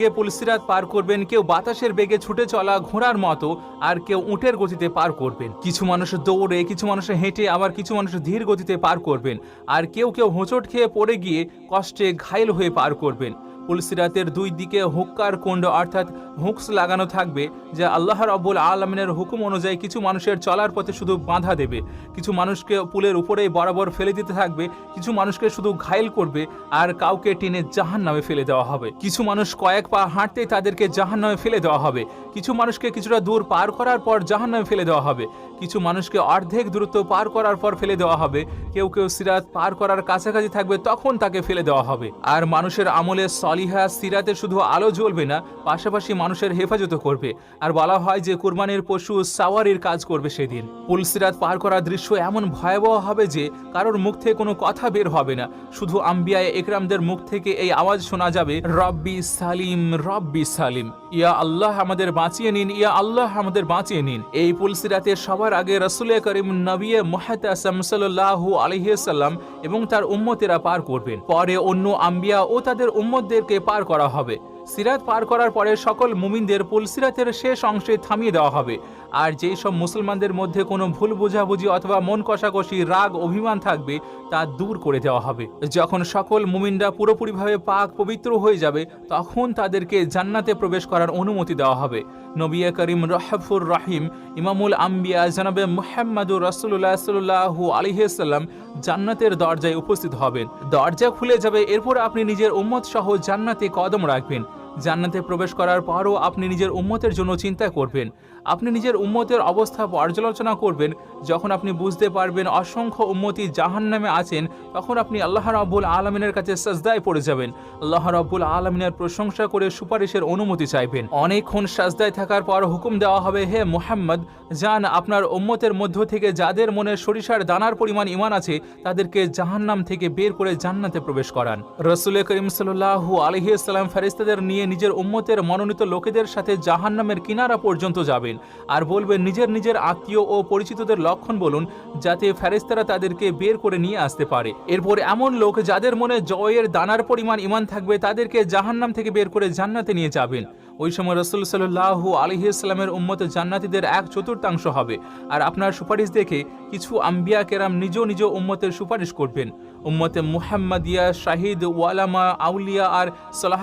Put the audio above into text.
কে পুলসিরাত পার করবেন, কেউ বাতাসের বেগে ছুটে চলা ঘোড়ার মতো, আর কেউ উটের গতিতে পার করবেন। কিছু মানুষ দৌড়ে, কিছু মানুষ হেঁটে, আবার কিছু মানুষ ধীর গতিতে পার করবেন। আর কেউ কেউ হোঁচট খেয়ে পড়ে গিয়ে কষ্টে ঘায়েল হয়ে পার করবেন। পুলসিরাতের দুই দিকে হুক্কার কুণ্ড অর্থাৎ হুকস লাগানো থাকবে, যা আল্লাহ রাব্বুল আলামিনের হুকুম অনুযায়ী কিছু মানুষের চলার পথে শুধু বাধা দেবে। কিছু মানুষকে পুলের উপরেই বরাবর ফেলে দিতে থাকবে, কিছু মানুষকে শুধু ঘায়েল করবে, আর কাউকে টেনে জাহান্নামে ফেলে দেওয়া হবে। কিছু মানুষ কয়েক পা হাঁটতেই তাদেরকে জাহান্নামে ফেলে দেওয়া হবে। কিছু মানুষকে কিছুটা দূর পার করার পর জাহান্নামে ফেলে দেওয়া হবে। কিছু মানুষকে অর্ধেক দূরত্ব পার করার পর ফেলে দেওয়া হবে। কেউ কেউ সিরাত পার করার কাছাকাছি থাকবে, তখন তাকে ফেলে দেওয়া হবে। আর মানুষের আমলে সলিহা সিরাতে শুধু আলো জ্বলবে না, পাশাপাশি মানুষের হেফাজত করবে। আর বলা হয় যে কুরবানির পশু সাওয়ারির কাজ করবে সেদিন। পুলসিরাত পার করার দৃশ্য এমন ভয়াবহ হবে যে কারোর মুখ থেকে কোনো কথা বের হবে না, শুধু আম্বিয়ায়ে একরামদের মুখ থেকে এই আওয়াজ শোনা যাবে, রব্বি সালিম, রব্বি সালিম, ইয়া আল্লাহ আমাদের বাঁচিয়ে নিন, ইয়া আল্লাহ আমাদের বাঁচিয়ে নিন। এই পুলসিরাতে সবার আগে রাসূল করিম নবী মুহাতাসাম সাল্লাল্লাহু আলাইহি সাল্লাম এবং তার উম্মতেরা পার করবেন। পরে অন্য আম্বিয়া ও তাদের উম্মতদেরকে পার করা হবে। সিরাত পার করার পরে সকল মুমিনদের পুলসিরাতের শেষ অংশে থামিয়ে দেওয়া হবে। আর যেই সব মুসলমানদের মধ্যে কোনো ভুল বোঝাবুঝি অথবা মন কষাকষি, রাগ, অভিমান থাকবে তা দূর করে দেওয়া হবে। যখন সকল মুমিনরা পুরোপুরিভাবে পাক পবিত্র হয়ে যাবে, তখন তাদেরকে জান্নাতে প্রবেশ করার অনুমতি দেওয়া হবে। নবী করিম রহফুর রহিম ইমামুল আম্বিয়া জনাবে মুহাম্মদুর রাসূলুল্লাহ সাল্লাল্লাহু আলাইহি সাল্লাম জান্নাতের দরজায় উপস্থিত হবেন। দরজা খুলে যাবে, এরপর আপনি নিজের উম্মত সহ জান্নাতে কদম রাখবেন। জান্নাতে প্রবেশ করার পরও আপনি নিজের উম্মতের জন্য চিন্তা করবেন। আপনি নিজের উম্মতের অবস্থা পর্যালোচনা করবেন। যখন আপনি বুঝতে পারবেন অসংখ্য উম্মতি জাহান্নামে আছেন, তখন আপনি আল্লাহ রাব্বুল আলামিনের কাছে সাজদায় পড়ে যাবেন। আল্লাহ রাব্বুল আলামিনের প্রশংসা করে সুপারিশের অনুমতি চাইবেন। অনেকক্ষণ সাজদায় থাকার পর হুকুম দেওয়া হবে, হে মুহাম্মদ, যান আপনার উম্মতের মধ্য থেকে যাদের মনে সরিষার দানার পরিমাণ ঈমান আছে, তাদেরকে জাহান্নাম থেকে বের করে জান্নাতে প্রবেশ করান। রাসূল করিম সাল্লাল্লাহু আলাইহি সাল্লাম ফেরেশতাদের নিয়ে নিজের উম্মতের মনোনীত লোকেদের সাথে জাহান্নামের কিনারা পর্যন্ত যাবেন আর বলবেন, নিজের নিজের আত্মীয় ও পরিচিতদের লক্ষণ বলুন, যাতে ফেরেশতারা তাদেরকে বের করে নিয়ে আসতে পারে। এরপর এমন লোক যাদের মনে জয়ের দানার পরিমাণ ঈমান থাকবে, তাদেরকে জাহান্নাম থেকে বের করে জান্নাতে নিয়ে যাবেন। ওই সময় রাসূল সাল্লাল্লাহু আলাইহি সাল্লামের উম্মত জান্নাতীদের 1/4 হবে। আর আপনার সুপারিশ দেখে কিছু আম্বিয়া কেরাম নিজ নিজ উম্মতের সুপারিশ করবেন। উম্মতে মুহাম্মাদিয়া, শাহিদ, ওয়ালামা, আউলিয়া আর সালাহ